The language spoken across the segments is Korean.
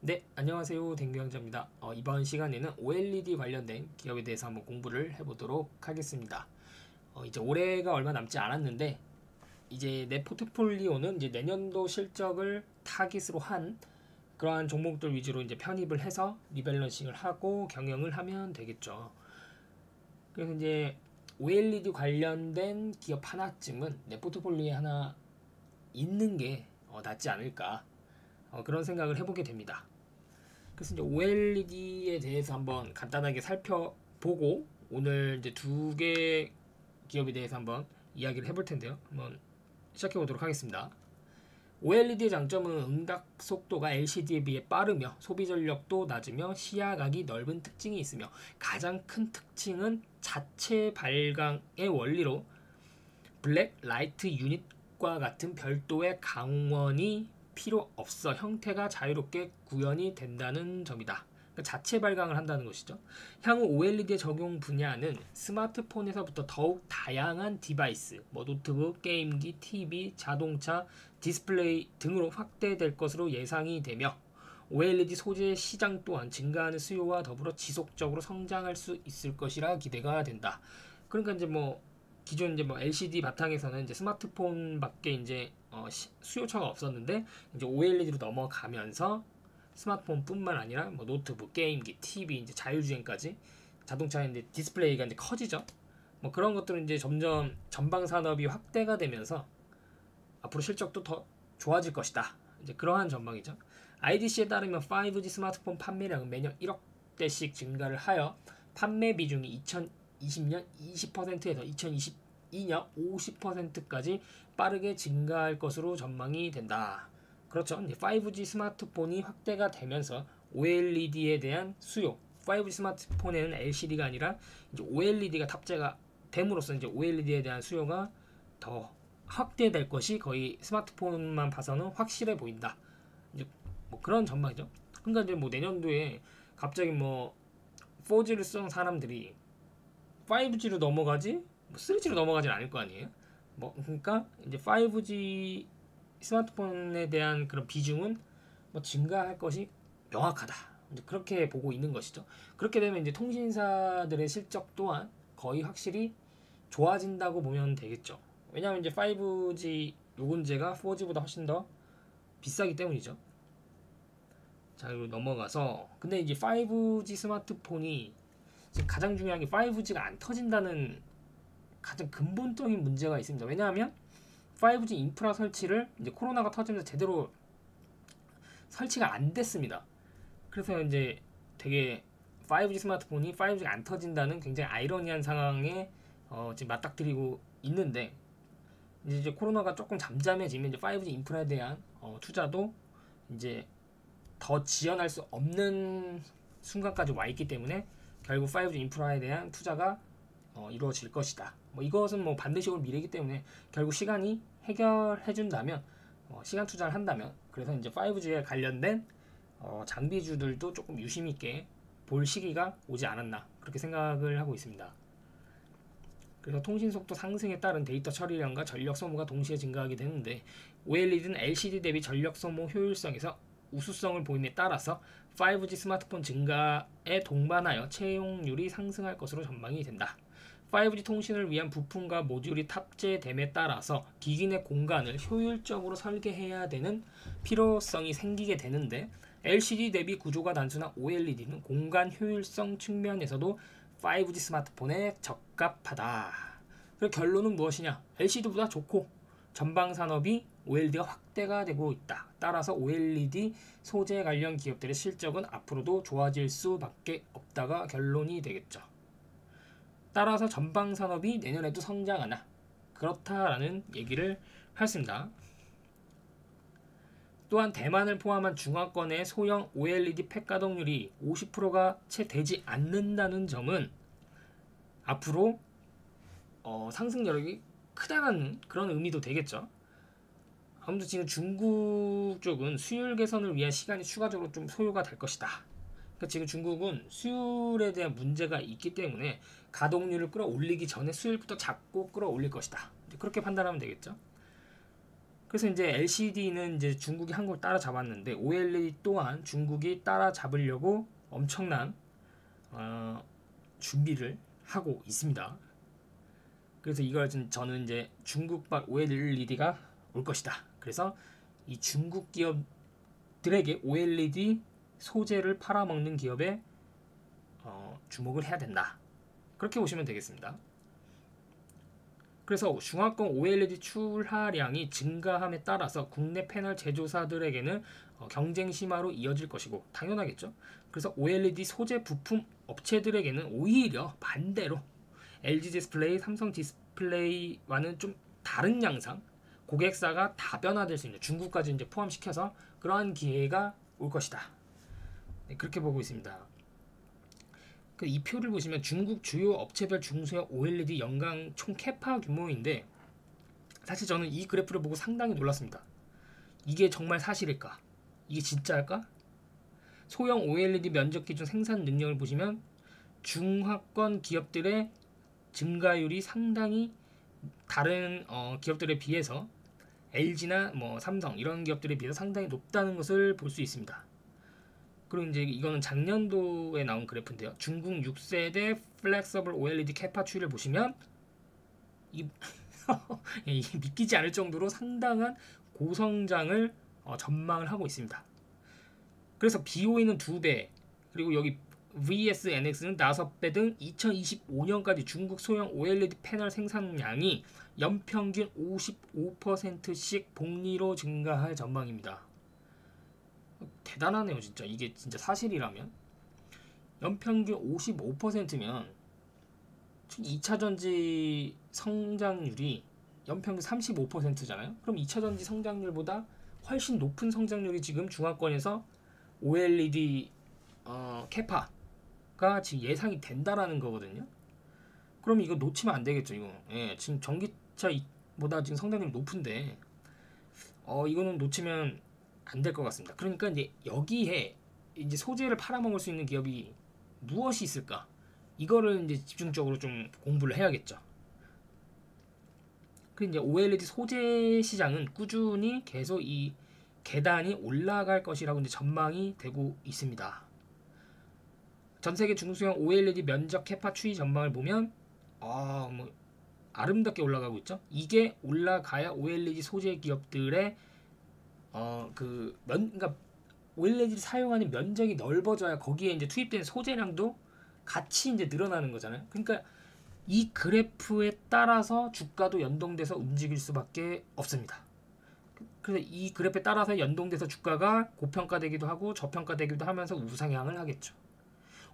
네, 안녕하세요. 댕경자입니다. 이번 시간에는 OLED 관련된 기업에 대해서 한번 공부를 해보도록 하겠습니다. 이제 올해가 얼마 남지 않았는데, 이제 내 포트폴리오는 이제 내년도 실적을 타깃으로 한 그러한 종목들 위주로 이제 편입을 해서 리밸런싱을 하고 경영을 하면 되겠죠. 그래서 이제 OLED 관련된 기업 하나쯤은 내 포트폴리오에 하나 있는 게 낫지 않을까 그런 생각을 해보게 됩니다. 그래서 이제 OLED에 대해서 한번 간단하게 살펴보고 오늘 이제 두 개 기업에 대해서 한번 이야기를 해볼 텐데요. 한번 시작해 보도록 하겠습니다. OLED의 장점은 응답 속도가 LCD에 비해 빠르며 소비 전력도 낮으며 시야각이 넓은 특징이 있으며 가장 큰 특징은 자체 발광의 원리로 블랙 라이트 유닛과 같은 별도의 강원이 필요 없어 형태가 자유롭게 구현이 된다는 점이다. 그러니까 자체 발광을 한다는 것이죠. 향후 OLED의 적용 분야는 스마트폰에서부터 더욱 다양한 디바이스, 노트북, 게임기, TV, 자동차, 디스플레이 등으로 확대될 것으로 예상이 되며 OLED 소재 시장 또한 증가하는 수요와 더불어 지속적으로 성장할 수 있을 것이라 기대가 된다. 그러니까 이제 기존 이제 LCD 바탕에서는 이제 스마트폰밖에 이제 수요처가 없었는데 이제 OLED로 넘어가면서 스마트폰뿐만 아니라 노트북, 게임기, TV, 이제 자율주행까지 자동차의 이제 디스플레이가 이제 커지죠. 그런 것들은 이제 점점 전방 산업이 확대가 되면서 앞으로 실적도 더 좋아질 것이다. 이제 그러한 전망이죠. IDC에 따르면 5G 스마트폰 판매량은 매년 1억 대씩 증가를 하여 판매 비중이 2020년 20%에서 2022년 50%까지 빠르게 증가할 것으로 전망이 된다. 그렇죠. 이제 5G 스마트폰이 확대가 되면서 OLED에 대한 수요, 5G 스마트폰에는 LCD가 아니라 이제 OLED가 탑재가 됨으로써 이제 OLED에 대한 수요가 더 확대될 것이 거의 스마트폰만 봐서는 확실해 보인다. 이제 그런 전망이죠. 그러니까 이제 내년도에 갑자기 4G를 쓰는 사람들이 5G로 넘어가지 3G로 넘어가진 않을 거 아니에요. 그러니까 이제 5G 스마트폰에 대한 그런 비중은 증가할 것이 명확하다. 이제 그렇게 보고 있는 것이죠. 그렇게 되면 이제 통신사들의 실적 또한 거의 확실히 좋아진다고 보면 되겠죠. 왜냐하면 이제 5G 요금제가 4G보다 훨씬 더 비싸기 때문이죠. 자, 그리고 넘어가서 근데 이제 5G 스마트폰이 지금 가장 중요한 게 5G가 안 터진다는 가장 근본적인 문제가 있습니다. 왜냐하면 5G 인프라 설치를 이제 코로나가 터지면서 제대로 설치가 안 됐습니다. 그래서 이제 되게 5G 스마트폰이 5G가 안 터진다는 굉장히 아이러니한 상황에 지금 맞닥뜨리고 있는데 이제 코로나가 조금 잠잠해지면 이제 5G 인프라에 대한 투자도 이제 더 지연할 수 없는 순간까지 와 있기 때문에 결국 5G 인프라에 대한 투자가 이루어질 것이다. 이것은 반드시 올 미래이기 때문에 결국 시간이 해결해 준다면 시간 투자를 한다면 그래서 이제 5G에 관련된 장비주들도 조금 유심 있게 볼 시기가 오지 않았나 그렇게 생각을 하고 있습니다. 그래서 통신 속도 상승에 따른 데이터 처리량과 전력 소모가 동시에 증가하게 되는데 OLED는 LCD 대비 전력 소모 효율성에서 우수성을 보임에 따라서 5G 스마트폰 증가에 동반하여 채용률이 상승할 것으로 전망이 된다. 5G 통신을 위한 부품과 모듈이 탑재됨에 따라서 기기 내 공간을 효율적으로 설계해야 되는 필요성이 생기게 되는데 LCD 대비 구조가 단순한 OLED는 공간 효율성 측면에서도 5G 스마트폰에 적합하다. 그리고 결론은 무엇이냐? LCD보다 좋고 전방 산업이 OLED가 확대가 되고 있다. 따라서 OLED 소재 관련 기업들의 실적은 앞으로도 좋아질 수밖에 없다가 결론이 되겠죠. 따라서 전방 산업이 내년에도 성장하나 그렇다라는 얘기를 했습니다. 또한 대만을 포함한 중화권의 소형 OLED 팩 가동률이 50%가 채 되지 않는다는 점은 앞으로 상승 여력이 크다는 그런 의미도 되겠죠. 아무튼 지금 중국 쪽은 수율 개선을 위한 시간이 추가적으로 좀 소요가 될 것이다. 그러니까 지금 중국은 수율에 대한 문제가 있기 때문에 가동률을 끌어올리기 전에 수율부터 잡고 끌어올릴 것이다. 그렇게 판단하면 되겠죠. 그래서 이제 LCD는 이제 중국이 한국을 따라잡았는데 OLED 또한 중국이 따라잡으려고 엄청난 준비를 하고 있습니다. 그래서 이걸 저는 이제 중국발 OLED가 올 것이다. 그래서 이 중국 기업들에게 OLED 소재를 팔아먹는 기업에 주목을 해야 된다. 그렇게 보시면 되겠습니다. 그래서 중화권 OLED 출하량이 증가함에 따라서 국내 패널 제조사들에게는 경쟁 심화로 이어질 것이고 당연하겠죠. 그래서 OLED 소재 부품 업체들에게는 오히려 반대로 LG 디스플레이, 삼성 디스플레이와는 좀 다른 양상, 고객사가 다변화될 수 있는 중국까지 이제 포함시켜서 그러한 기회가 올 것이다. 네, 그렇게 보고 있습니다. 이 표를 보시면 중국 주요 업체별 중소형 OLED 연간 총 캐파 규모인데 사실 저는 이 그래프를 보고 상당히 놀랐습니다. 이게 정말 사실일까? 이게 진짜일까? 소형 OLED 면적 기준 생산 능력을 보시면 중하권 기업들의 증가율이 상당히 다른 기업들에 비해서 LG나 삼성 이런 기업들에 비해서 상당히 높다는 것을 볼 수 있습니다. 그리고 이제 이거는 작년도에 나온 그래프인데요. 중국 6세대 플렉서블 OLED 캐파 추이를 보시면 이게 믿기지 않을 정도로 상당한 고성장을 전망을 하고 있습니다. 그래서 BOE는 2배, 그리고 여기 VSNX는 5배 등 2025년까지 중국 소형 OLED 패널 생산량이 연평균 55%씩 복리로 증가할 전망입니다. 대단하네요. 진짜 이게 진짜 사실이라면 연평균 55%면 2차전지 성장률이 연평균 35%잖아요. 그럼 2차전지 성장률보다 훨씬 높은 성장률이 지금 중화권에서 OLED 캐파가 지금 예상이 된다라는 거거든요. 그럼 이거 놓치면 안 되겠죠. 이거 지금 전기차보다 지금 성장률이 높은데 이거는 놓치면 안 될 것 같습니다. 그러니까 이제 여기에 이제 소재를 팔아먹을 수 있는 기업이 무엇이 있을까? 이거를 이제 집중적으로 좀 공부를 해야겠죠. 그리고 이제 OLED 소재 시장은 꾸준히 계속 이 계단이 올라갈 것이라고 이제 전망이 되고 있습니다. 전 세계 중소형 OLED 면적 캐파 추이 전망을 보면 아름답게 올라가고 있죠. 이게 올라가야 OLED 소재 기업들의 그러니까 OLED를 사용하는 면적이 넓어져야 거기에 이제 투입된 소재량도 같이 이제 늘어나는 거잖아요. 그러니까 이 그래프에 따라서 주가도 연동돼서 움직일 수밖에 없습니다. 그래서 이 그래프에 따라서 연동돼서 주가가 고평가되기도 하고 저평가되기도 하면서 우상향을 하겠죠.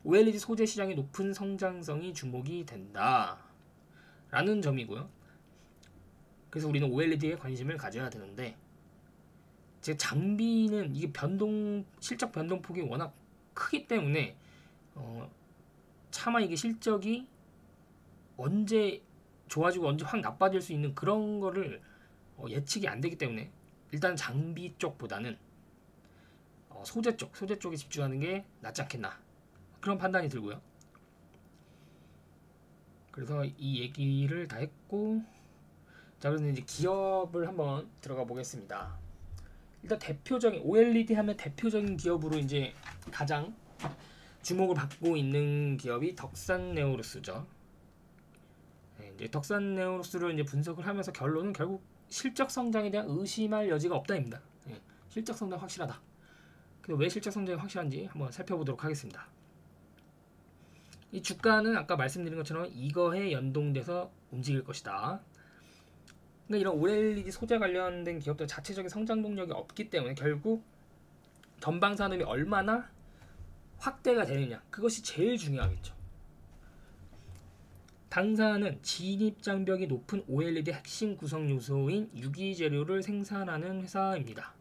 OLED 소재 시장의 높은 성장성이 주목이 된다 라는 점이고요. 그래서 우리는 OLED에 관심을 가져야 되는데 제 장비는 이게 실적 변동폭이 워낙 크기 때문에 차마 이게 실적이 언제 좋아지고 언제 확 나빠질 수 있는 그런 거를 예측이 안 되기 때문에 일단 장비 쪽보다는 소재 쪽에 집중하는 게 낫지 않겠나 그런 판단이 들고요. 그래서 이 얘기를 다 했고, 자 그래서 이제 기업을 한번 들어가 보겠습니다. 일단 대표적인 OLED 하면 대표적인 기업으로 이제 가장 주목을 받고 있는 기업이 덕산네오루스죠. 이제 덕산네오루스를 이제 분석을 하면서 결론은 결국 실적 성장에 대한 의심할 여지가 없다입니다. 실적 성장 확실하다. 근데 왜 실적 성장이 확실한지 한번 살펴보도록 하겠습니다. 이 주가는 아까 말씀드린 것처럼 이거에 연동돼서 움직일 것이다. 그러니까 이런 OLED 소재 관련된 기업들 자체적인 성장 동력이 없기 때문에 결국 전방 산업이 얼마나 확대가 되느냐 그것이 제일 중요하겠죠. 당사는 진입 장벽이 높은 OLED 핵심 구성 요소인 유기재료를 생산하는 회사입니다.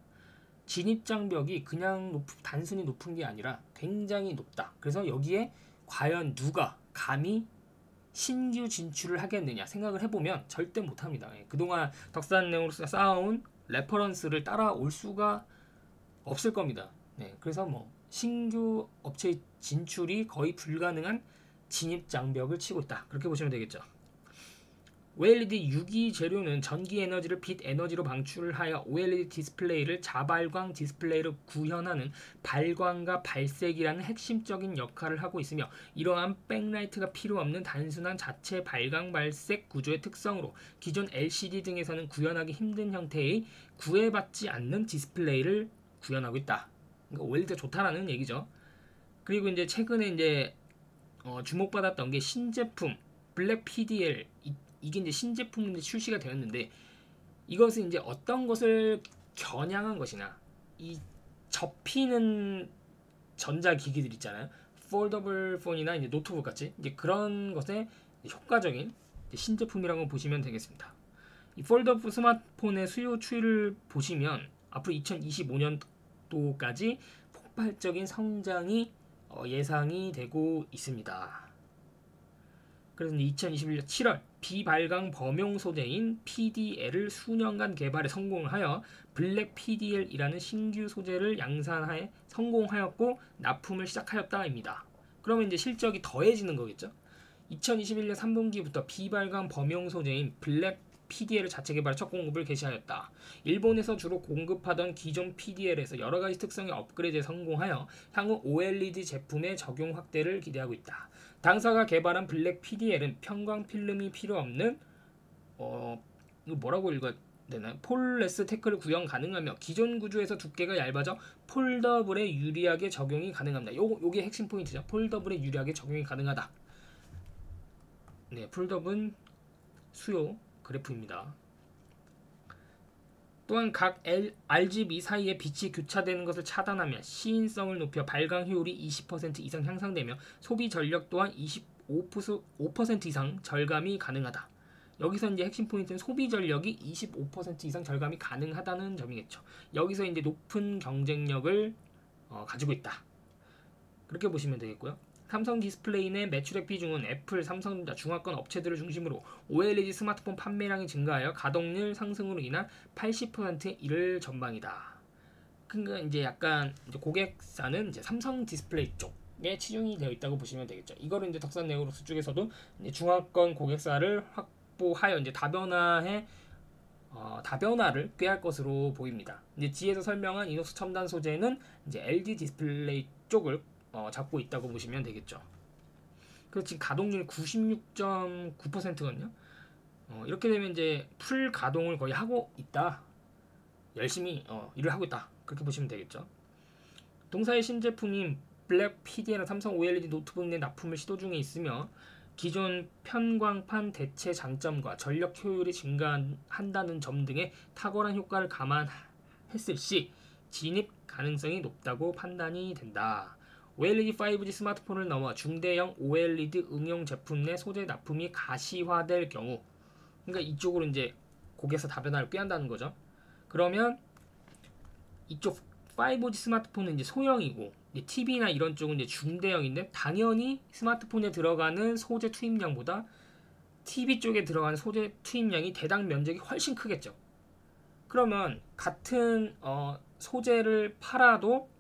진입 장벽이 그냥 단순히 높은 게 아니라 굉장히 높다. 그래서 여기에 과연 누가 감히 신규 진출을 하겠느냐 생각을 해보면 절대 못합니다. 그동안 덕산네오루스가 쌓아온 레퍼런스를 따라올 수가 없을 겁니다. 그래서 신규 업체 진출이 거의 불가능한 진입 장벽을 치고 있다. 그렇게 보시면 되겠죠. OLED 유기 재료는 전기 에너지를 빛 에너지로 방출하여 OLED 디스플레이를 자발광 디스플레이로 구현하는 발광과 발색이라는 핵심적인 역할을 하고 있으며, 이러한 백라이트가 필요 없는 단순한 자체 발광 발색 구조의 특성으로 기존 LCD 등에서는 구현하기 힘든 형태의 구애받지 않는 디스플레이를 구현하고 있다. 그러니까 OLED가 좋다라는 얘기죠. 그리고 이제 최근에 이제 주목받았던 게 신제품 블랙 PDL, 이게 이제 신제품인데 출시가 되었는데, 이것은 이제 어떤 것을 겨냥한 것이냐, 이 접히는 전자기기들 있잖아요. 폴더블 폰이나 이제 노트북 같이 이제 그런 것에 효과적인 신제품이라고 보시면 되겠습니다. 이 폴더블 스마트폰의 수요 추이를 보시면 앞으로 2025년도까지 폭발적인 성장이 예상이 되고 있습니다. 그래서 2021년 7월 비발광 범용 소재인 PDL을 수년간 개발에 성공하여 블랙 PDL이라는 신규 소재를 양산하에 성공하였고 납품을 시작하였다입니다. 그러면 이제 실적이 더해지는 거겠죠. 2021년 3분기부터 비발광 범용 소재인 블랙 PDL을 자체 개발 첫 공급을 개시하였다. 일본에서 주로 공급하던 기존 PDL에서 여러가지 특성의 업그레이드에 성공하여 향후 OLED 제품의 적용 확대를 기대하고 있다. 당사가 개발한 블랙 PDL은 편광 필름이 필요 없는 이거 뭐라고 읽어야 되나요? 폴레스 테크를 구형 가능하며 기존 구조에서 두께가 얇아져 폴더블에 유리하게 적용이 가능합니다. 요게 핵심 포인트죠. 폴더블에 유리하게 적용이 가능하다. 네, 폴더블은 수요 그래프입니다. 또한 각 RGB 사이에 빛이 교차되는 것을 차단하며 시인성을 높여 발광 효율이 20% 이상 향상되며 소비 전력 또한 25% 이상 절감이 가능하다. 여기서 이제 핵심 포인트는 소비 전력이 25% 이상 절감이 가능하다는 점이겠죠. 여기서 이제 높은 경쟁력을 가지고 있다. 그렇게 보시면 되겠고요. 삼성 디스플레이 내 매출액 비중은 애플, 삼성전자, 중화권 업체들을 중심으로 OLED 스마트폰 판매량이 증가하여 가동률 상승으로 인한 80%에 이를 전망이다. 그러니까 이제 약간 이제 고객사는 이제 삼성 디스플레이 쪽에 치중이 되어 있다고 보시면 되겠죠. 이거를 이제 덕산 네오로스 쪽에서도 이제 중화권 고객사를 확보하여 이제 다변화를 꾀할 것으로 보입니다. 이제 뒤에서 설명한 이노스 첨단 소재는 이제 LG 디스플레이 쪽을 잡고 있다고 보시면 되겠죠. 그래서 지금 가동률 96.9%거든요. 이렇게 되면 이제 풀 가동을 거의 하고 있다. 열심히 일을 하고 있다. 그렇게 보시면 되겠죠. 동사의 신제품인 블랙 PDL은 삼성 OLED 노트북 내 납품을 시도 중에 있으며, 기존 편광판 대체 장점과 전력 효율이 증가한다는 점 등의 탁월한 효과를 감안했을 시 진입 가능성이 높다고 판단이 된다. OLED 5G 스마트폰을 넘어 중대형 OLED 응용 제품 내 소재 납품이 가시화될 경우, 그러니까 이쪽으로 이제 고객사 다변화를 꾀한다는 거죠. 그러면 이쪽 5G 스마트폰은 이제 소형이고, 이제 TV나 이런 쪽은 이제 중대형인데, 당연히 스마트폰에 들어가는 소재 투입량보다 TV 쪽에 들어가는 소재 투입량이 대당 면적이 훨씬 크겠죠. 그러면 같은 소재를 팔아도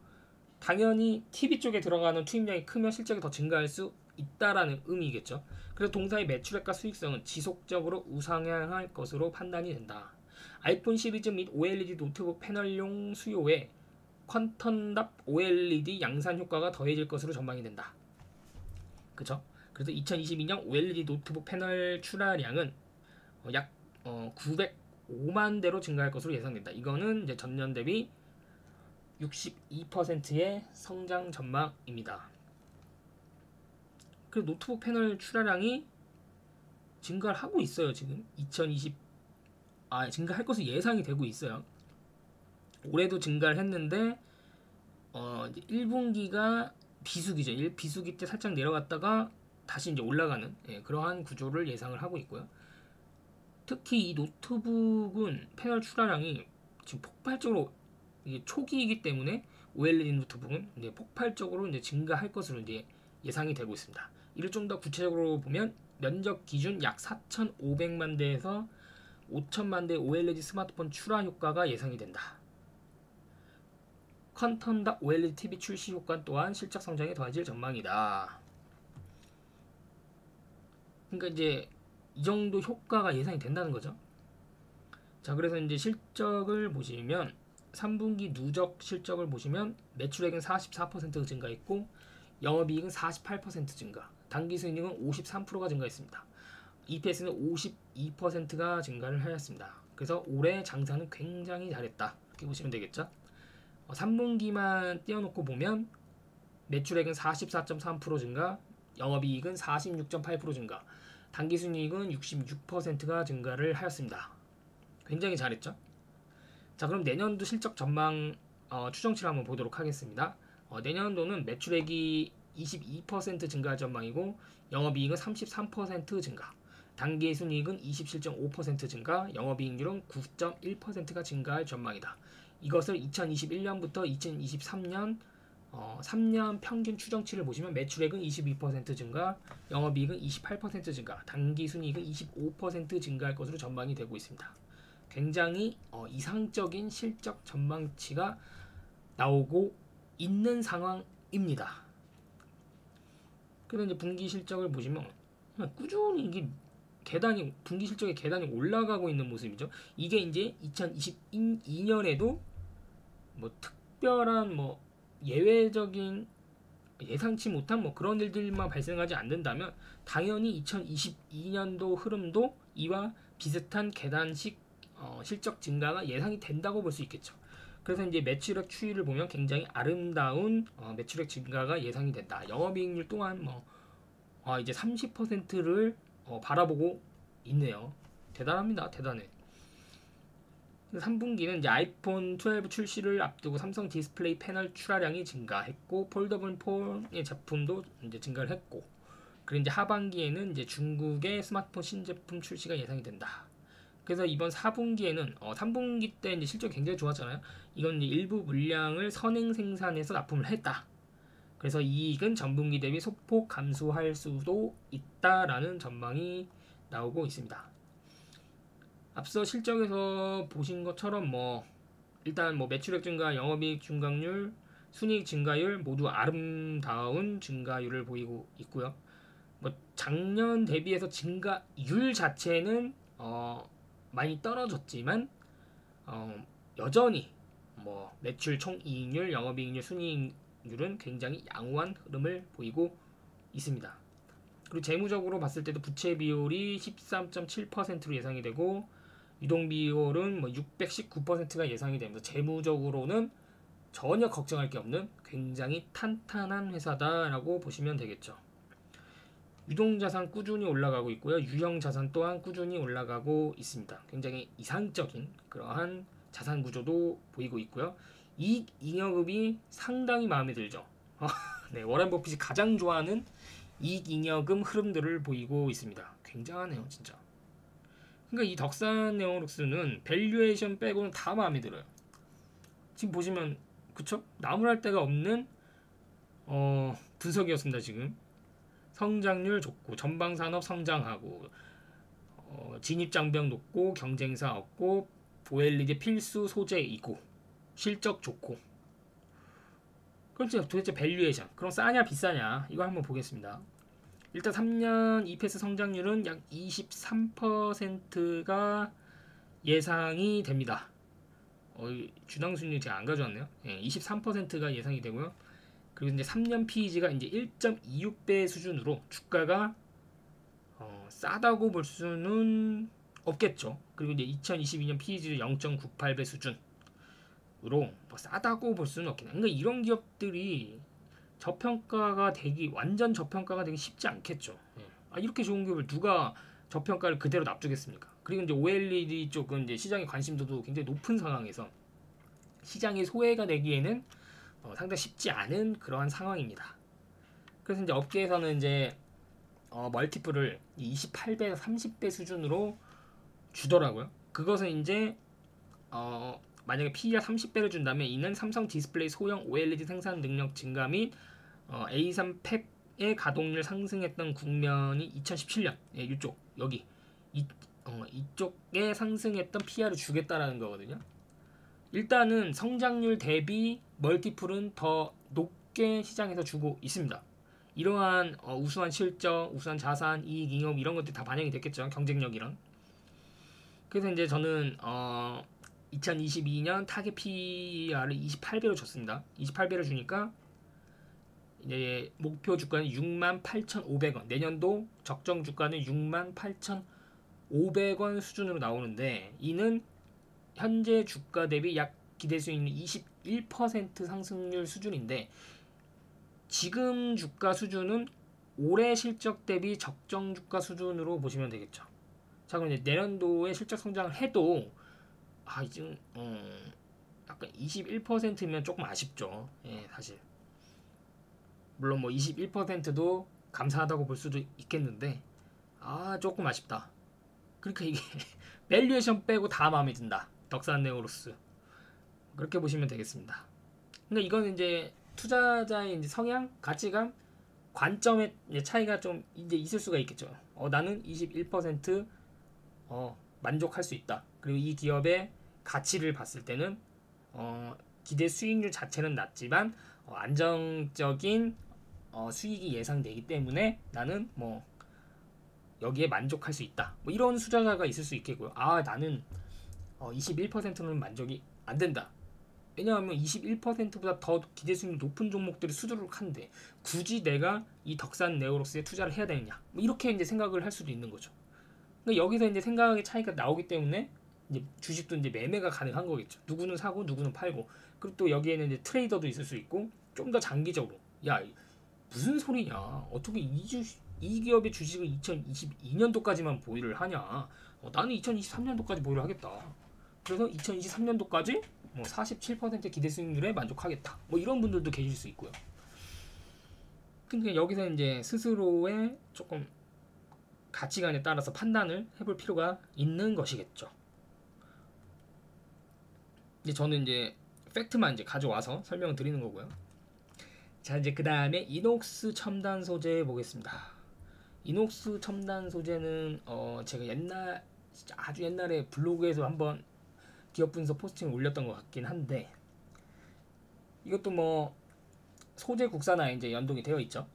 당연히 TV 쪽에 들어가는 투입량이 크면 실적이 더 증가할 수 있다라는 의미겠죠. 그래서 동사의 매출액과 수익성은 지속적으로 우상향할 것으로 판단이 된다. 아이폰 시리즈 및 OLED 노트북 패널용 수요에 퀀텀답 OLED 양산 효과가 더해질 것으로 전망이 된다. 그쵸? 그래서 2022년 OLED 노트북 패널 출하량은 약 905만 대로 증가할 것으로 예상된다. 이거는 이제 전년 대비 62%의 성장 전망입니다. 그리고 노트북 패널 출하량이 증가를 하고 있어요. 지금 증가할 것으로 예상이 되고 있어요. 올해도 증가를 했는데 이제 1분기가 비수기죠. 비수기 때 살짝 내려갔다가 다시 이제 올라가는 그러한 구조를 예상을 하고 있고요. 특히 이 노트북은 패널 출하량이 지금 폭발적으로, 이게 초기이기 때문에 OLED 노트북은 이제 폭발적으로 이제 증가할 것으로 이제 예상이 되고 있습니다. 이를 좀 더 구체적으로 보면 면적 기준 약 4,500만 대에서 5천만 대 OLED 스마트폰 출하 효과가 예상이 된다. 퀀텀답 OLED TV 출시 효과 또한 실적 성장에 더해질 전망이다. 그러니까 이제 이 정도 효과가 예상이 된다는 거죠. 자, 그래서 이제 실적을 보시면 3분기 누적 실적을 보시면 매출액은 44% 증가했고 영업이익은 48% 증가, 당기순이익은 53%가 증가했습니다. EPS는 52%가 증가를 하였습니다. 그래서 올해 장사는 굉장히 잘했다, 이렇게 보시면 되겠죠. 3분기만 띄워놓고 보면 매출액은 44.3% 증가, 영업이익은 46.8% 증가, 당기순이익은 66%가 증가를 하였습니다. 굉장히 잘했죠. 자, 그럼 내년도 실적 전망 추정치를 한번 보도록 하겠습니다. 내년도는 매출액이 22% 증가할 전망이고 영업이익은 33% 증가, 당기순이익은 27.5% 증가, 영업이익률은 9.1%가 증가할 전망이다. 이것을 2021년부터 2023년 3년 평균 추정치를 보시면 매출액은 22% 증가, 영업이익은 28% 증가, 당기순이익은 25% 증가할 것으로 전망이 되고 있습니다. 굉장히 이상적인 실적 전망치가 나오고 있는 상황입니다. 그래서 이제 분기 실적을 보시면 꾸준히 이게 분기 실적의 계단이 올라가고 있는 모습이죠. 이게 이제 2022년에도 뭐 특별한 뭐 예외적인 예상치 못한 뭐 그런 일들만 발생하지 않는다면 당연히 2022년도 흐름도 이와 비슷한 계단식 실적 증가가 예상이 된다고 볼 수 있겠죠. 그래서 이제 매출액 추이를 보면 굉장히 아름다운 매출액 증가가 예상이 된다. 영업이익률 또한 이제 30%를 바라보고 있네요. 대단합니다. 대단해. 3분기는 이제 아이폰 12 출시를 앞두고 삼성 디스플레이 패널 출하량이 증가했고 폴더블 폰의 제품도 이제 증가를 했고, 그리고 이제 하반기에는 이제 중국의 스마트폰 신제품 출시가 예상이 된다. 그래서 이번 4분기에는 3분기 때 이제 실적이 굉장히 좋았잖아요. 이건 이제 일부 물량을 선행 생산해서 납품을 했다. 그래서 이익은 전분기 대비 소폭 감소할 수도 있다라는 전망이 나오고 있습니다. 앞서 실적에서 보신 것처럼 일단 매출액 증가, 영업이익 증가율, 순이익 증가율 모두 아름다운 증가율을 보이고 있고요. 작년 대비해서 증가율 자체는 많이 떨어졌지만 여전히 매출 총이익률, 영업이익률, 순이익률은 굉장히 양호한 흐름을 보이고 있습니다. 그리고 재무적으로 봤을 때도 부채 비율이 13.7%로 예상이 되고 유동 비율은 619%가 예상이 됩니다. 재무적으로는 전혀 걱정할 게 없는 굉장히 탄탄한 회사다라고 보시면 되겠죠. 유동자산 꾸준히 올라가고 있고요. 유형자산 또한 꾸준히 올라가고 있습니다. 굉장히 이상적인 그러한 자산 구조도 보이고 있고요. 이익 잉여금이 상당히 마음에 들죠. 네, 워렌 버핏이 가장 좋아하는 이익 잉여금 흐름들을 보이고 있습니다. 굉장하네요, 진짜. 그러니까 이 덕산 네오룩스는 밸류에이션 빼고는 다 마음에 들어요. 지금 보시면 그쵸? 나무랄 데가 없는 분석이었습니다. 지금 성장률 좋고 전방산업 성장하고 진입장벽 높고 경쟁사 없고 OLED 필수 소재이고 실적 좋고. 그럼 도대체 밸류에이션 그럼 싸냐 비싸냐 이거 한번 보겠습니다. 일단 3년 EPS 성장률은 약 23%가 예상이 됩니다. 주당순위 제가 안 가져왔네요. 23%가 예상이 되고요. 그리고 이제 3년 PEG가 이제 1.26배 수준으로 주가가 싸다고 볼 수는 없겠죠. 그리고 이제 2022년 PEG도 0.98배 수준으로 싸다고 볼 수는 없겠네. 그러니까 이런 기업들이 완전 저평가가 되기 쉽지 않겠죠. 이렇게 좋은 기업을 누가 저평가를 그대로 납두겠습니까? 그리고 이제 OLED 쪽은 이제 시장의 관심도도 굉장히 높은 상황에서 시장의 소외가 되기에는 상당히 쉽지 않은 그러한 상황입니다. 그래서 이제 업계에서는 이제 멀티플을 28배에서 30배 수준으로 주더라고요. 그것은 이제 만약에 PE가 30배를 준다면 이는 삼성 디스플레이 소형 OLED 생산 능력 증가 및 A3 팩의 가동률 상승했던 국면이 2017년 이쪽에 상승했던 PR을 주겠다라는 거거든요. 일단은 성장률 대비 멀티플은 더 높게 시장에서 주고 있습니다. 이러한 우수한 실적, 우수한 자산, 이익, 잉여 이런 것들이 다 반영이 됐겠죠. 경쟁력이랑. 그래서 이제 저는 2022년 타겟 PR을 28배로 줬습니다. 28배를 주니까 이제 목표 주가는 68,500원, 내년도 적정 주가는 68,500원 수준으로 나오는데, 이는 현재 주가 대비 약 기대 수익률 21% 상승률 수준인데, 지금 주가 수준은 올해 실적 대비 적정 주가 수준으로 보시면 되겠죠. 자, 그럼 이제 내년도에 실적 성장을 해도 지금 약간 21%면 조금 아쉽죠. 예, 사실. 물론 뭐 21%도 감사하다고 볼 수도 있겠는데 조금 아쉽다. 그러니까 이게 밸류에이션 빼고 다 마음에 든다. 덕산네오로스. 그렇게 보시면 되겠습니다. 그러니까 이거는 이제 투자자의 이제 성향, 가치관, 관점의 차이가 좀 이제 있을 수가 있겠죠. 나는 21% 만족할 수 있다. 그리고 이 기업의 가치를 봤을 때는 기대 수익률 자체는 낮지만 안정적인 수익이 예상되기 때문에 나는 뭐 여기에 만족할 수 있다. 뭐 이런 투자자가 있을 수 있겠고요. 나는 21%는 만족이 안 된다. 왜냐하면 21%보다 더 기대 수익률 높은 종목들이 수두룩한데 굳이 내가 이 덕산 네오록스에 투자를 해야 되느냐? 뭐 이렇게 이제 생각을 할 수도 있는 거죠. 그러니까 여기서 이제 생각의 차이가 나오기 때문에 이제 주식도 이제 매매가 가능한 거겠죠. 누구는 사고 누구는 팔고. 그리고 또 여기에는 이제 트레이더도 있을 수 있고 좀 더 장기적으로 무슨 소리냐? 어떻게 이 기업의 주식을 2022년도까지만 보유를 하냐? 나는 2023년도까지 보유를 하겠다. 그래서 2023년도까지 뭐 47% 기대 수익률에 만족하겠다. 뭐 이런 분들도 계실 수 있고요. 근데 여기서 이제 스스로의 조금 가치관에 따라서 판단을 해볼 필요가 있는 것이겠죠. 이제 저는 이제 팩트만 이제 가져와서 설명을 드리는 거고요. 자, 이제 그 다음에 이녹스 첨단 소재 보겠습니다. 이녹스 첨단 소재는 제가 아주 옛날에 블로그에서 한번 기업 분석 포스팅을 올렸던 것 같긴 한데, 이것도 뭐 소재 국산화에 이제 연동이 되어 있죠.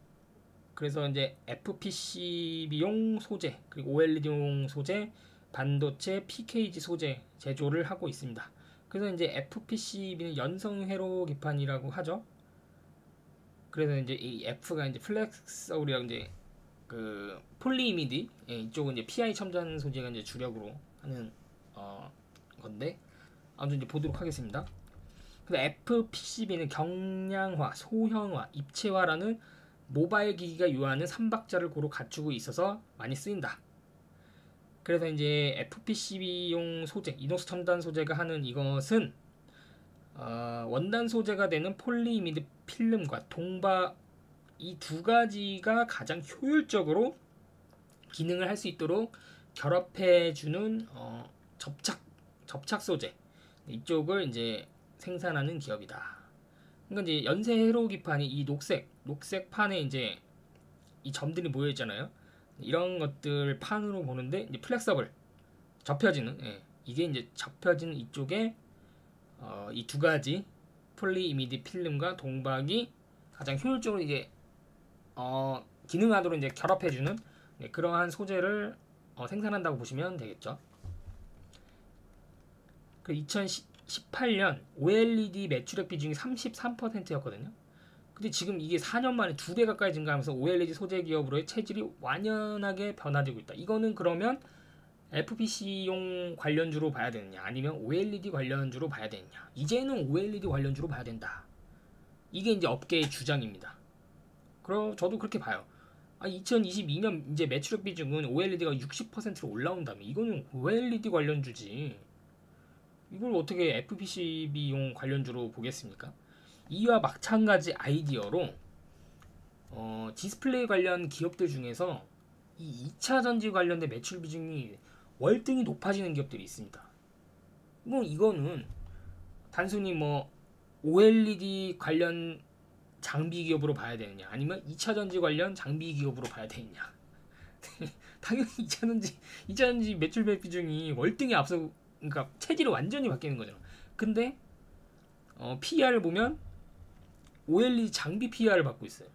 그래서 이제 FPCB용 소재, 그리고 OLED용 소재, 반도체 PKG 소재 제조를 하고 있습니다. 그래서 이제 FPCB는 연성 회로 기판이라고 하죠. 그래서 이제 이 F가 이제 플렉서블이랑 이제 그 폴리이미드, 이쪽은 이제 PI 첨단 소재가 이제 주력으로 하는 건데, 아무튼 이제 보도록 하겠습니다. 근데 FPCB는 경량화, 소형화, 입체화라는 모바일 기기가 요하는 3박자를 고루 갖추고 있어서 많이 쓰인다. 그래서 이제 FPCB용 소재, 이녹스 첨단 소재가 하는 이것은 원단 소재가 되는 폴리이미드 필름과 동바 이 두 가지가 가장 효율적으로 기능을 할 수 있도록 결합해주는 접착 소재, 이쪽을 이제 생산하는 기업이다. 그러니까 이제 연쇄 회로 기판이 이 녹색 판에 이제 이 점들이 모여 있잖아요. 이런 것들 판으로 보는데 이제 플렉서블 접혀지는, 이게 이제 접혀지는 이쪽에 이 두 가지 폴리이미드 필름과 동박이 가장 효율적으로 이제 기능하도록 이제 결합해주는 그러한 소재를 생산한다고 보시면 되겠죠. 그 2018년 OLED 매출액 비중이 33%였거든요. 근데 지금 이게 4년 만에 2배 가까이 증가하면서 OLED 소재 기업으로의 체질이 완연하게 변화되고 있다. 이거는 그러면 FPC용 관련주로 봐야 되느냐, 아니면 OLED 관련주로 봐야 되느냐? 이제는 OLED 관련주로 봐야 된다. 이게 이제 업계의 주장입니다. 그럼 저도 그렇게 봐요. 2022년 이제 매출액 비중은 OLED가 60%로 올라온다면 이거는 OLED 관련주지. 이걸 어떻게 FPCB용 관련주로 보겠습니까? 이와 마찬가지 아이디어로 디스플레이 관련 기업들 중에서 이 2차 전지 관련된 매출 비중이 월등히 높아지는 기업들이 있습니다. 뭐 이거는 단순히 뭐 OLED 관련 장비 기업으로 봐야 되느냐, 아니면 2차 전지 관련 장비 기업으로 봐야 되느냐. 당연히 2차 전지 매출 비중이 월등히 앞서, 그러니까 체질이 완전히 바뀌는 거잖아. 근데 PER을 보면 OLED 장비 PER을 받고 있어요.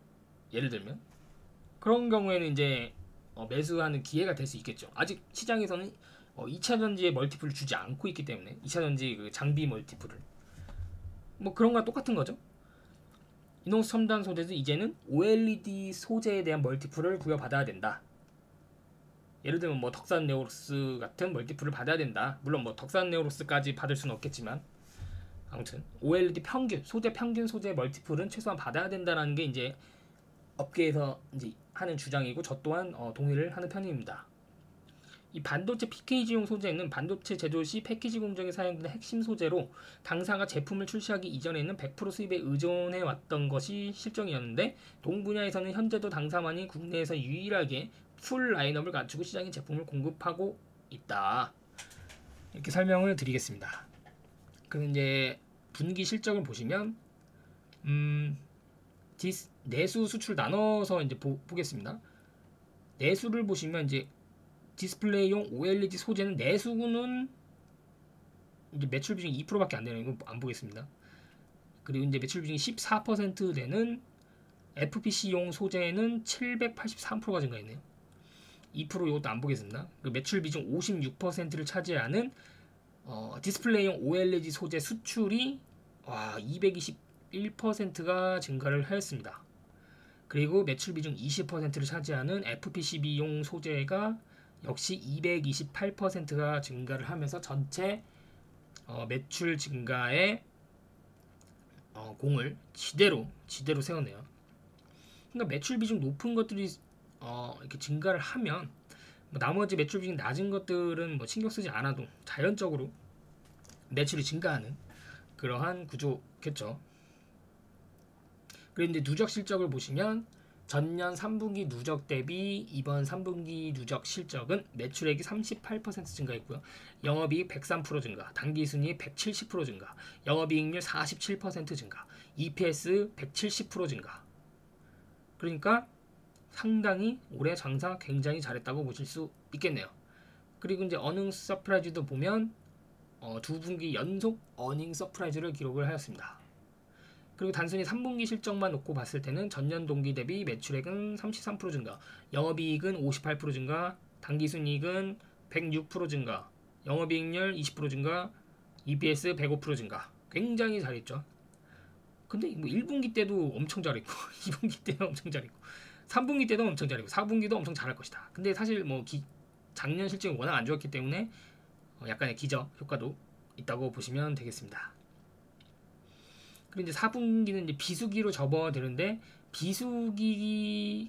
예를 들면 그런 경우에는 이제 매수하는 기회가 될 수 있겠죠. 아직 시장에서는 2차 전지의 멀티플을 주지 않고 있기 때문에 2차 전지 그 장비 멀티플을 뭐 그런 거랑 똑같은 거죠. 이노스 첨단 소재도 이제는 OLED 소재에 대한 멀티플을 부여받아야 된다. 예를 들면 뭐 덕산 네오로스 같은 멀티플을 받아야 된다. 물론 뭐 덕산 네오로스까지 받을 수는 없겠지만 아무튼 OLED 평균 소재 평균 소재 멀티플은 최소한 받아야 된다라는 게 이제 업계에서 이제 하는 주장이고 저 또한 동의를 하는 편입니다. 이 반도체 PKG용 소재는 반도체 제조 시 패키지 공정에 사용되는 핵심 소재로 당사가 제품을 출시하기 이전에는 100% 수입에 의존해 왔던 것이 실정이었는데 동 분야에서는 현재도 당사만이 국내에서 유일하게 풀 라인업을 갖추고 시장에 제품을 공급하고 있다. 이렇게 설명을 드리겠습니다. 그럼 이제 분기 실적을 보시면 내수 수출 나눠서 이제 보겠습니다. 내수를 보시면 이제 디스플레이용 OLED 소재는 내수는 이제 매출 비중이 2%밖에 안 되는 이거 안 보겠습니다. 그리고 이제 매출 비중이 14% 되는 FPC용 소재는 783%가 증가했네요. 2% 이것도 안 보겠습니다. 그리고 매출 비중 56%를 차지하는 디스플레이용 OLED 소재 수출이 221%가 증가를 하였습니다. 그리고 매출 비중 20%를 차지하는 FPCB용 소재가 역시 228%가 증가를 하면서 전체 매출 증가에 공을 지대로 세우네요. 그러니까 매출 비중 높은 것들이 이렇게 증가를 하면 뭐 나머지 매출 비중 낮은 것들은 뭐 신경 쓰지 않아도 자연적으로 매출이 증가하는 그러한 구조겠죠. 그런데 누적 실적을 보시면 전년 3분기 누적 대비 이번 3분기 누적 실적은 매출액이 38% 증가했고요. 영업이익 103% 증가, 당기순이익 170% 증가, 영업이익률 47% 증가, EPS 170% 증가. 그러니까 상당히 올해 장사 굉장히 잘했다고 보실 수 있겠네요. 그리고 이제 어닝 서프라이즈도 보면 두 분기 연속 어닝 서프라이즈를 기록을 하였습니다. 그리고 단순히 3분기 실적만 놓고 봤을 때는 전년 동기 대비 매출액은 33% 증가, 영업이익은 58% 증가, 당기순이익은 106% 증가, 영업이익률 20% 증가, EPS 105% 증가. 굉장히 잘했죠. 근데 뭐 1분기 때도 엄청 잘했고 2분기 때도 엄청 잘했고 3분기 때도 엄청 잘했고 4분기도 엄청 잘할 것이다. 근데 사실 뭐 작년 실적이 워낙 안 좋았기 때문에 약간의 기저 효과도 있다고 보시면 되겠습니다. 그리고 이제 4분기는 이제 비수기로 접어드는데 비수기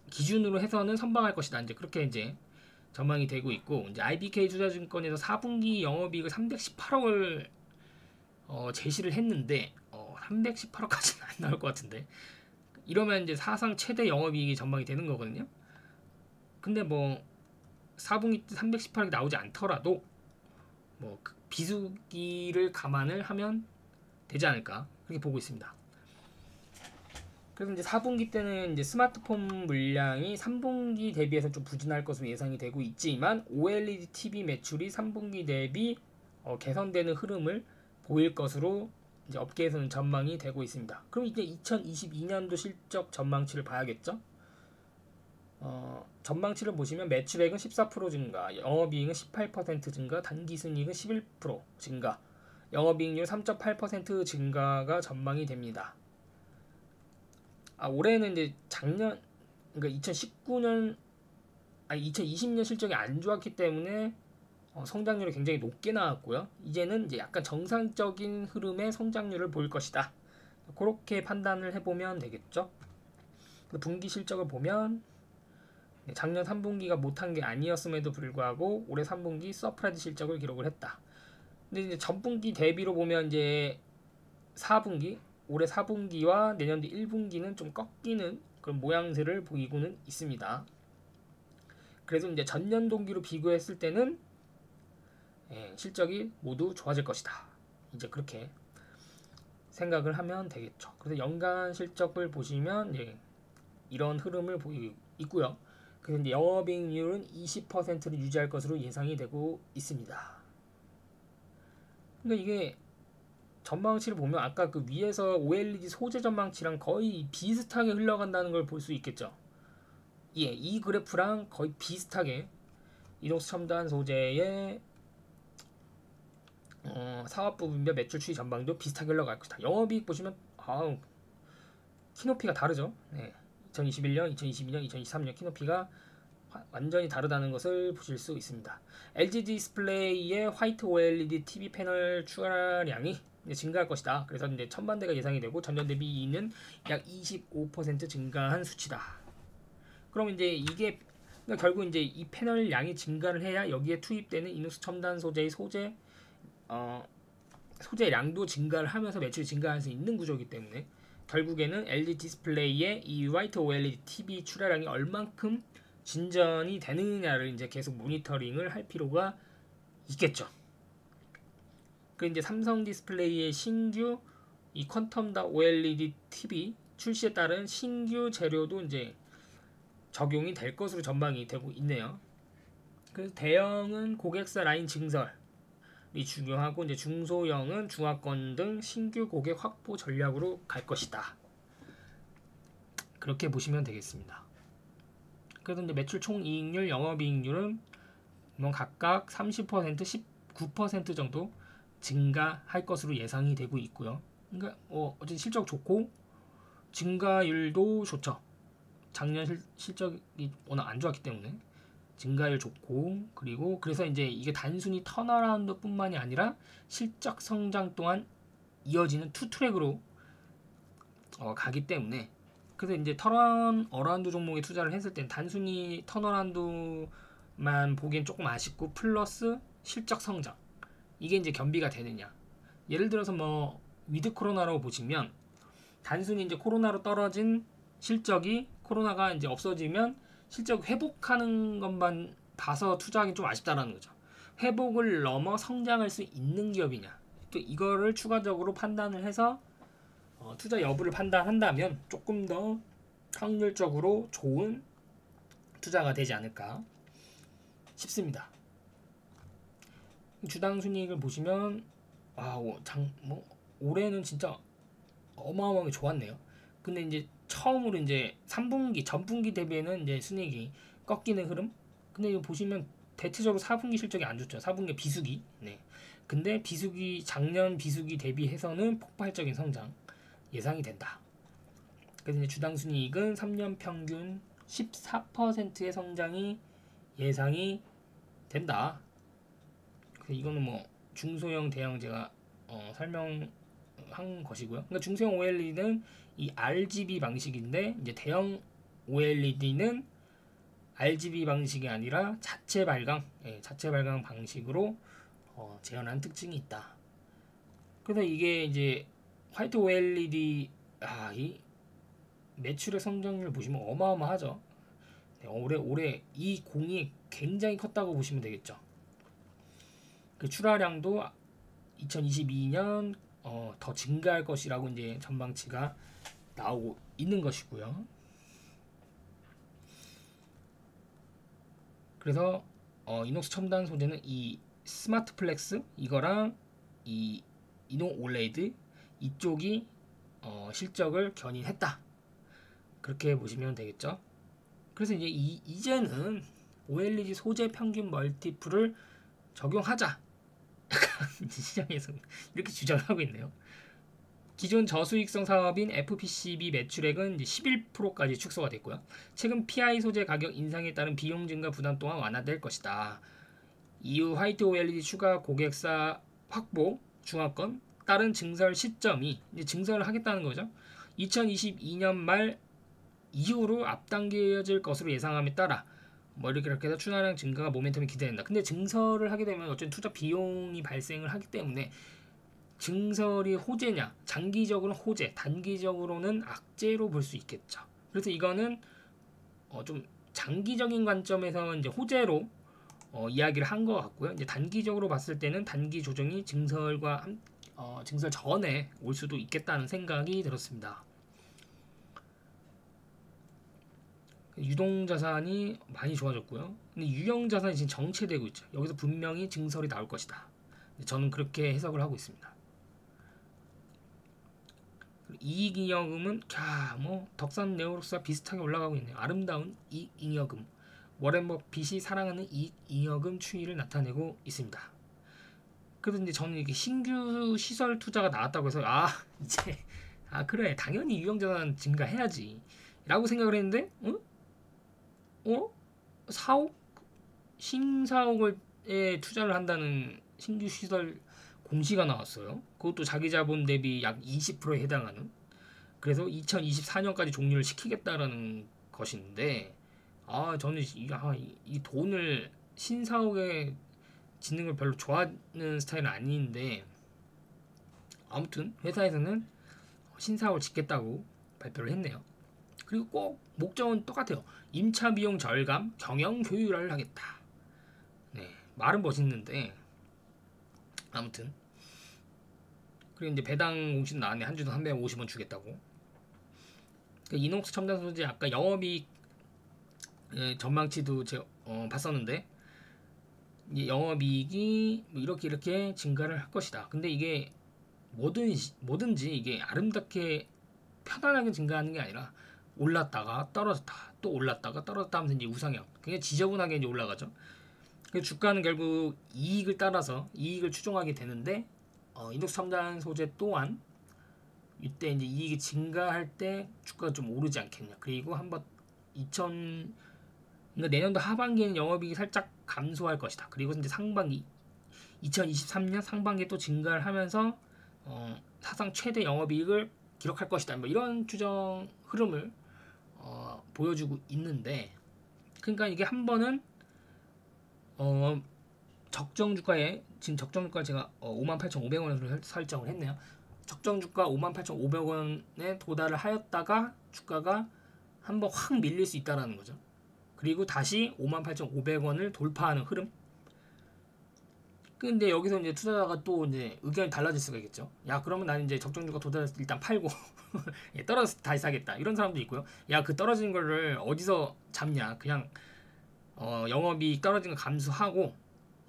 기준으로 해서는 선방할 것이다. 이제 그렇게 이제 전망이 되고 있고 이제 IBK 투자증권에서 4분기 영업이익을 318억을 제시를 했는데 318억까지는 안 나올 것 같은데 이러면 이제 사상 최대 영업이익이 전망이 되는 거거든요. 근데 뭐 4분기 때 318억이 나오지 않더라도 뭐 비수기를 감안을 하면 되지 않을까 그렇게 보고 있습니다. 그래서 이제 4분기 때는 이제 스마트폰 물량이 3분기 대비해서 좀 부진할 것으로 예상이 되고 있지만 OLED TV 매출이 3분기 대비 개선되는 흐름을 보일 것으로 이제 업계에서는 전망이 되고 있습니다. 그럼 이제 2022년도 실적 전망치를 봐야겠죠? 전망치를 보시면 매출액은 14% 증가, 영업이익은 18% 증가, 단기순이익은 11% 증가, 영업이익률 3.8% 증가가 전망이 됩니다. 올해는 이제 그러니까 2020년 실적이 안 좋았기 때문에 성장률이 굉장히 높게 나왔고요. 이제는 이제 약간 정상적인 흐름의 성장률을 보일 것이다. 그렇게 판단을 해보면 되겠죠. 분기 실적을 보면 작년 3분기가 못한 게 아니었음에도 불구하고 올해 3분기 서프라이즈 실적을 기록을 했다. 근데 이제 전분기 대비로 보면 이제 4분기, 올해 4분기와 내년도 1분기는 좀 꺾이는 그런 모양새를 보이고는 있습니다. 그래서 이제 전년 동기로 비교했을 때는 실적이 모두 좋아질 것이다. 이제 그렇게 생각을 하면 되겠죠. 그래서 연간 실적을 보시면 이런 흐름을 보이고 있고요. 그래서 이제 영업이익률은 20%를 유지할 것으로 예상이 되고 있습니다. 그러니까 이게 전망치를 보면 아까 그 위에서 OLED 소재 전망치랑 거의 비슷하게 흘러간다는 걸 볼 수 있겠죠. 예, 이 그래프랑 거의 비슷하게 이동수 첨단 소재의 사업 부분별 매출 추이 전망도 비슷하게 흘러갈 것이다. 영업이익 보시면 키높이가 다르죠. 네. 2021년, 2022년, 2023년 키높이가 완전히 다르다는 것을 보실 수 있습니다. LG 디스플레이의 화이트 OLED TV 패널 출하량이 증가할 것이다. 그래서 이제 1000만 대가 예상이 되고 전년 대비는 약 25% 증가한 수치다. 그럼 이제 이게 그러니까 결국 이제 이 패널 양이 증가를 해야 여기에 투입되는 이노스 첨단 소재의 소재량도 증가를 하면서 매출이 증가할 수 있는 구조이기 때문에 결국에는 LG 디스플레이의 이 화이트 OLED TV 출하량이 얼만큼 진전이 되느냐를 이제 계속 모니터링을 할 필요가 있겠죠. 그 이제 삼성 디스플레이의 신규 이 퀀텀 OLED TV 출시에 따른 신규 재료도 이제 적용이 될 것으로 전망이 되고 있네요. 그래서 대형은 고객사 라인 증설이 중요하고 이제 중소형은 중화권 등 신규 고객 확보 전략으로 갈 것이다. 그렇게 보시면 되겠습니다. 그래서 이제 매출 총이익률, 영업이익률은 뭐 각각 30%, 19% 정도 증가할 것으로 예상이 되고 있고요. 그러니까 어쨌든 실적 좋고 증가율도 좋죠. 작년 실적이 워낙 안 좋았기 때문에 증가율 좋고 그리고 그래서 이제 이게 단순히 턴어라운드뿐만이 아니라 실적 성장 또한 이어지는 투 트랙으로 가기 때문에 그래서 이제 턴어라운드 종목에 투자를 했을 땐 단순히 턴어라운드만 보기엔 조금 아쉽고 플러스 실적 성장 이게 이제 겸비가 되느냐. 예를 들어서 뭐 위드 코로나라고 보시면 단순히 이제 코로나로 떨어진 실적이 코로나가 이제 없어지면 실적 회복하는 것만 봐서 투자하기 좀 아쉽다라는 거죠. 회복을 넘어 성장할 수 있는 기업이냐. 또 이거를 추가적으로 판단을 해서 투자 여부를 판단한다면 조금 더 확률적으로 좋은 투자가 되지 않을까 싶습니다. 주당 순이익을 보시면 올해는 진짜 어마어마하게 좋았네요. 근데 이제 처음으로 이제 3분기 전분기 대비에는 이제 순이익이 꺾이는 흐름. 근데 이거 보시면 대체적으로 4분기 실적이 안 좋죠. 4분기 비수기. 네. 근데 작년 비수기 대비해서는 폭발적인 성장 예상이 된다. 그래서 이제 주당 순이익은 3년 평균 14%의 성장이 예상이 된다. 그래서 이거는 뭐 중소형, 대형 제가 설명한 것이고요. 그러니까 중소형 OLED는 이 RGB 방식인데 이제 대형 OLED는 RGB 방식이 아니라 자체 발광 방식으로 재현한 특징이 있다. 그래서 이게 이제 화이트 OLED 이 매출의 성장률 보시면 어마어마하죠. 네, 올해 이 공이 굉장히 컸다고 보시면 되겠죠. 그 출하량도 2022년 더 증가할 것이라고 이제 전망치가 나오고 있는 것이고요. 그래서 이녹스 첨단 소재는 이 스마트 플렉스 이거랑 이 이노 올레이드 이쪽이 실적을 견인했다. 그렇게 보시면 되겠죠. 그래서 이제 이제는 OLED 소재 평균 멀티플을 적용하자. 시장에서 이렇게 주장하고 있네요. 기존 저수익성 사업인 FPCB 매출액은 이제 11%까지 축소가 됐고요. 최근 PI 소재 가격 인상에 따른 비용 증가 부담 또한 완화될 것이다. 이후 화이트 OLED 추가 고객사 확보 중화권 따른 증설 시점이 이제 증설을 하겠다는 거죠. 2022년 말 이후로 앞당겨질 것으로 예상함에 따라 이렇게 해서 출하량 증가가 모멘텀이 기대된다. 근데 증설을 하게 되면 어쨌든 투자 비용이 발생을 하기 때문에 증설이 호재냐, 장기적으로는 호재, 단기적으로는 악재로 볼 수 있겠죠. 그래서 이거는 좀 장기적인 관점에서 이제 호재로 이야기를 한 것 같고요. 이제 단기적으로 봤을 때는 단기 조정이 증설 전에 올 수도 있겠다는 생각이 들었습니다. 유동자산이 많이 좋아졌고요. 근데 유형자산이 지금 정체되고 있죠. 여기서 분명히 증설이 나올 것이다. 저는 그렇게 해석을 하고 있습니다. 이익잉여금은 뭐 덕산 네오록스와 비슷하게 올라가고 있네요. 아름다운 이익잉여금. 워렌 버핏이 사랑하는 이익잉여금 추이를 나타내고 있습니다. 그래서 이제 저는 이렇게 신규 시설 투자가 나왔다고 해서 이제 그래 당연히 유형자산 증가해야지 라고 생각을 했는데 4억 신사옥에 투자를 한다는 신규 시설 공시가 나왔어요. 그것도 자기 자본 대비 약 20%에 해당하는. 그래서 2024년까지 종료를 시키겠다라는 것인데 저는 이 돈을 신사옥에 짓는 걸 별로 좋아하는 스타일은 아닌데, 아무튼 회사에서는 신사옥을 짓겠다고 발표를 했네요. 그리고 꼭 목적은 똑같아요. 임차 비용 절감, 경영 효율화를 하겠다. 네, 말은 멋있는데 아무튼. 그리고 이제 배당 공시도 나왔네. 한 주당 350원 주겠다고. 이녹스 첨단 소재 아까 영업이익 전망치도 제가 봤었는데, 이 영업이익이 뭐 이렇게 증가를 할 것이다. 근데 이게 뭐든지 이게 아름답게 편안하게 증가하는 게 아니라 올랐다가 떨어졌다, 또 올랐다가 떨어졌다 하면서 이제 우상향, 그냥 지저분하게 이제 올라가죠. 그래서 주가는 결국 이익을 따라서 이익을 추종하게 되는데, 이녹스 첨단 소재 또한 이때 이제 이익이 증가할 때 주가가 좀 오르지 않겠냐. 그리고 한번 그러니까 내년도 하반기에는 영업이익이 살짝 감소할 것이다. 그리고 이제 상반기 2023년 상반기에 또 증가를 하면서 사상 최대 영업이익을 기록할 것이다. 뭐 이런 추정 흐름을 보여주고 있는데, 그러니까 이게 한 번은 적정 주가에, 지금 적정 주가 제가 58,500원으로 설정을 했네요. 적정 주가 58,500원에 도달을 하였다가 주가가 한번 확 밀릴 수 있다라는 거죠. 그리고 다시 58,500원을 돌파하는 흐름. 근데 여기서 이제 투자자가 또 이제 의견이 달라질 수가 있겠죠. 그러면 나는 이제 적정 주가 도달했을 때 일단 팔고 떨어졌을 때 다시 사겠다. 이런 사람도 있고요. 그 떨어진 거를 어디서 잡냐. 그냥 영업이익 떨어진 거 감수하고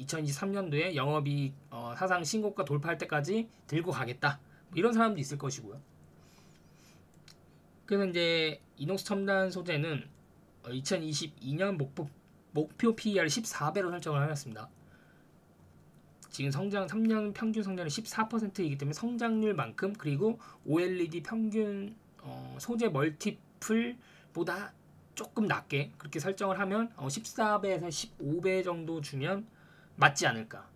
2023년도에 영업이익 사상 신고가 돌파할 때까지 들고 가겠다. 뭐 이런 사람도 있을 것이고요. 그래서 이제 이녹스 첨단 소재는 2022년 목표 PER을 14배로 설정을 하였습니다. 지금 성장 3년 평균 성장이 14%이기 때문에 성장률만큼, 그리고 OLED 평균 소재 멀티플보다 조금 낮게 그렇게 설정을 하면 14배에서 15배 정도 주면 맞지 않을까.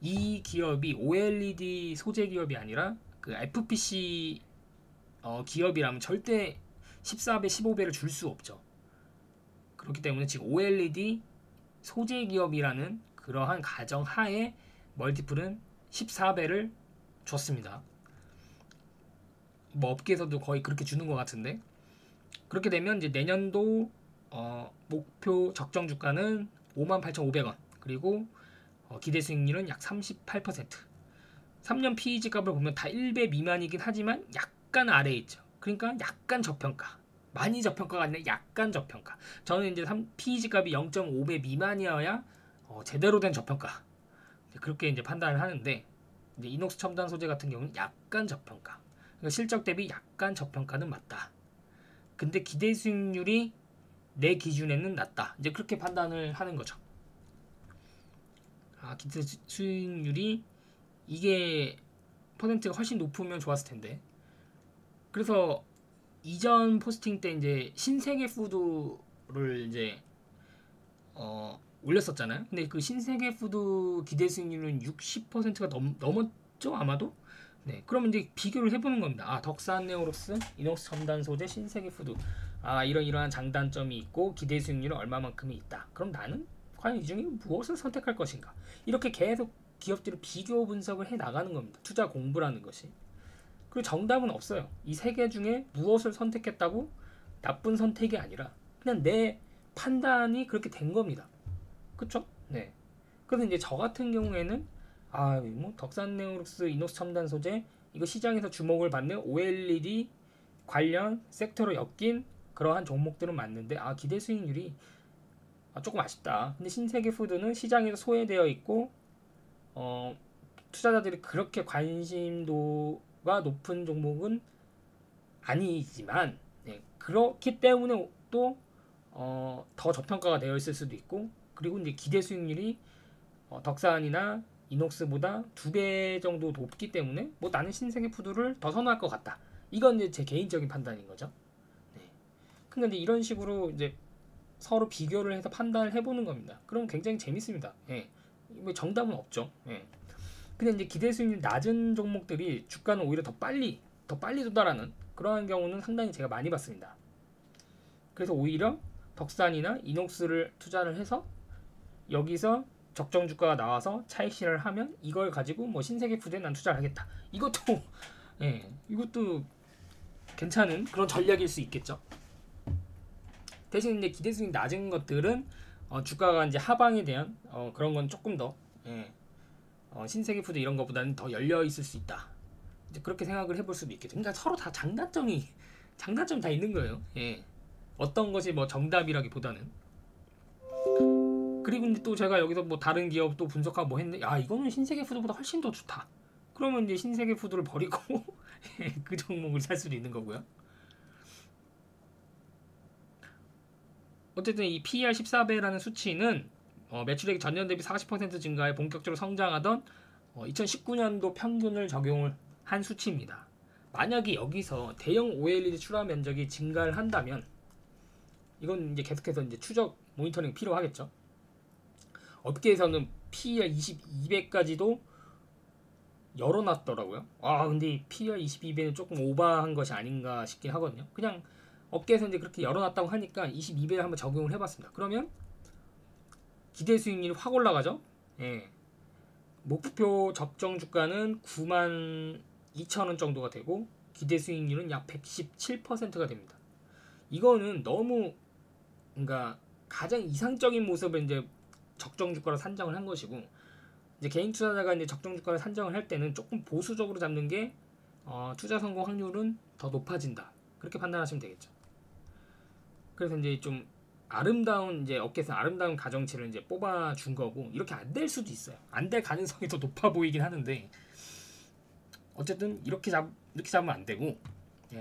이 기업이 OLED 소재 기업이 아니라 그 FPC 기업이라면 절대 14배, 15배를 줄 수 없죠. 그렇기 때문에 지금 OLED 소재 기업이라는 그러한 가정 하에 멀티플은 14배를 줬습니다. 뭐 업계에서도 거의 그렇게 주는 것 같은데, 그렇게 되면 이제 내년도 목표 적정 주가는 58,500원, 그리고 기대 수익률은 약 38%. 3년 PEG 값을 보면 다 1배 미만이긴 하지만 약간 아래에 있죠. 그러니까 약간 저평가. 많이 저평가가 아니라 약간 저평가. 저는 이제 PEG 값이 0.5배 미만이어야 제대로 된 저평가. 그렇게 이제 판단을 하는데, 이제 이녹스 첨단 소재 같은 경우는 약간 저평가. 그러니까 실적 대비 약간 저평가는 맞다. 근데 기대 수익률이 내 기준에는 낮다. 이제 그렇게 판단을 하는 거죠. 기대 수익률이 이게 퍼센트가 훨씬 높으면 좋았을 텐데. 그래서 이전 포스팅 때 이제 신세계 푸드를 이제 올렸었잖아요. 근데 그 신세계 푸드 기대 수익률은 60%가 넘었죠, 아마도. 네, 그러면 이제 비교를 해보는 겁니다. 덕산 네오록스, 이녹스 첨단 소재, 신세계 푸드. 이러한 장단점이 있고 기대 수익률은 얼마만큼이 있다. 그럼 나는 과연 이 중에 무엇을 선택할 것인가? 이렇게 계속 기업들을 비교 분석을 해 나가는 겁니다. 투자 공부라는 것이. 그리고 정답은 없어요. 이 세 개 중에 무엇을 선택했다고 나쁜 선택이 아니라 그냥 내 판단이 그렇게 된 겁니다. 그쵸? 네. 그래서 이제 저 같은 경우에는 뭐 덕산 네오록스, 이녹스 첨단 소재 이거 시장에서 주목을 받는 OLED 관련 섹터로 엮인 그러한 종목들은 맞는데 기대 수익률이 조금 아쉽다. 근데 신세계 푸드는 시장에서 소외되어 있고 투자자들이 그렇게 관심도가 높은 종목은 아니지만 그렇기 때문에 또 더 저평가가 되어 있을 수도 있고, 그리고 이제 기대 수익률이 덕산이나 이녹스보다 2배 정도 높기 때문에 뭐 나는 신세계 푸드를 더 선호할 것 같다. 이건 이제 제 개인적인 판단인 거죠. 네. 근데 이제 이런 식으로 이제 서로 비교를 해서 판단을 해보는 겁니다. 그럼 굉장히 재밌습니다. 예. 뭐 정답은 없죠. 예. 근데 이제 기대 수익률 낮은 종목들이 주가는 오히려 더 빨리 도달하는 그러한 경우는 상당히 제가 많이 봤습니다. 그래서 오히려 덕산이나 이녹스를 투자를 해서 여기서 적정 주가가 나와서 차익 실현을 하면 이걸 가지고 뭐 신세계 푸드에 난 투자를 하겠다. 이것도 이것도 괜찮은 그런 전략일 수 있겠죠. 대신 이제 기대 수익 낮은 것들은 주가가 이제 하방에 대한 그런 건 조금 더 신세계 푸드 이런 것보다는 더 열려 있을 수 있다. 이제 그렇게 생각을 해볼 수도 있겠죠. 그러니까 서로 다 장단점이 다 있는 거예요. 예. 어떤 것이 뭐 정답이라기보다는. 그리고 이제 또 제가 여기서 뭐 다른 기업 또 분석하고 뭐 했는데, 야 이거는 신세계 푸드보다 훨씬 더 좋다. 그러면 이제 신세계 푸드를 버리고 그 종목을 살 수도 있는 거고요. 어쨌든 이 PER 14배라는 수치는 매출액이 전년 대비 40% 증가해 본격적으로 성장하던 2019년도 평균을 적용을 한 수치입니다. 만약에 여기서 대형 OLED 출하 면적이 증가를 한다면 이건 이제 계속해서 이제 추적 모니터링이 필요하겠죠. 업계에서는 PER 22배까지도 열어놨더라고요. 근데 이 PER 22배는 조금 오버한 것이 아닌가 싶긴 하거든요. 그냥 업계에서 이제 그렇게 열어놨다고 하니까 22배를 한번 적용을 해봤습니다. 그러면 기대 수익률이 확 올라가죠. 예. 목표 적정 주가는 92,000원 정도가 되고 기대 수익률은 약 117%가 됩니다. 이거는 너무 그러니까 가장 이상적인 모습을 이제 적정 주가로 산정을 한 것이고, 이제 개인 투자자가 이제 적정 주가를 산정을 할 때는 조금 보수적으로 잡는 게 투자 성공 확률은 더 높아진다. 그렇게 판단하시면 되겠죠. 그래서 이제 좀 아름다운 이제 업계에서 아름다운 가정치를 이제 뽑아 준 거고, 이렇게 안 될 수도 있어요. 안 될 가능성이 더 높아 보이긴 하는데 어쨌든 이렇게 잡으면 안 되고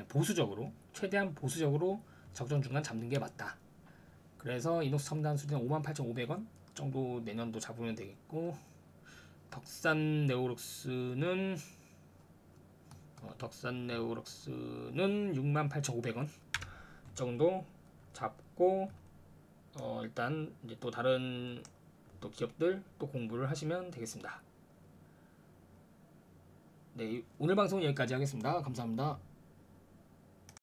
보수적으로 최대한 보수적으로 적정 중간 잡는 게 맞다. 그래서 이녹스 첨단 수지는 58,500원 정도 내년도 잡으면 되겠고, 덕산 네오록스는 68,500원 정도 잡고 일단 이제 또 다른 또 기업들 또 공부를 하시면 되겠습니다. 네, 오늘 방송은 여기까지 하겠습니다. 감사합니다.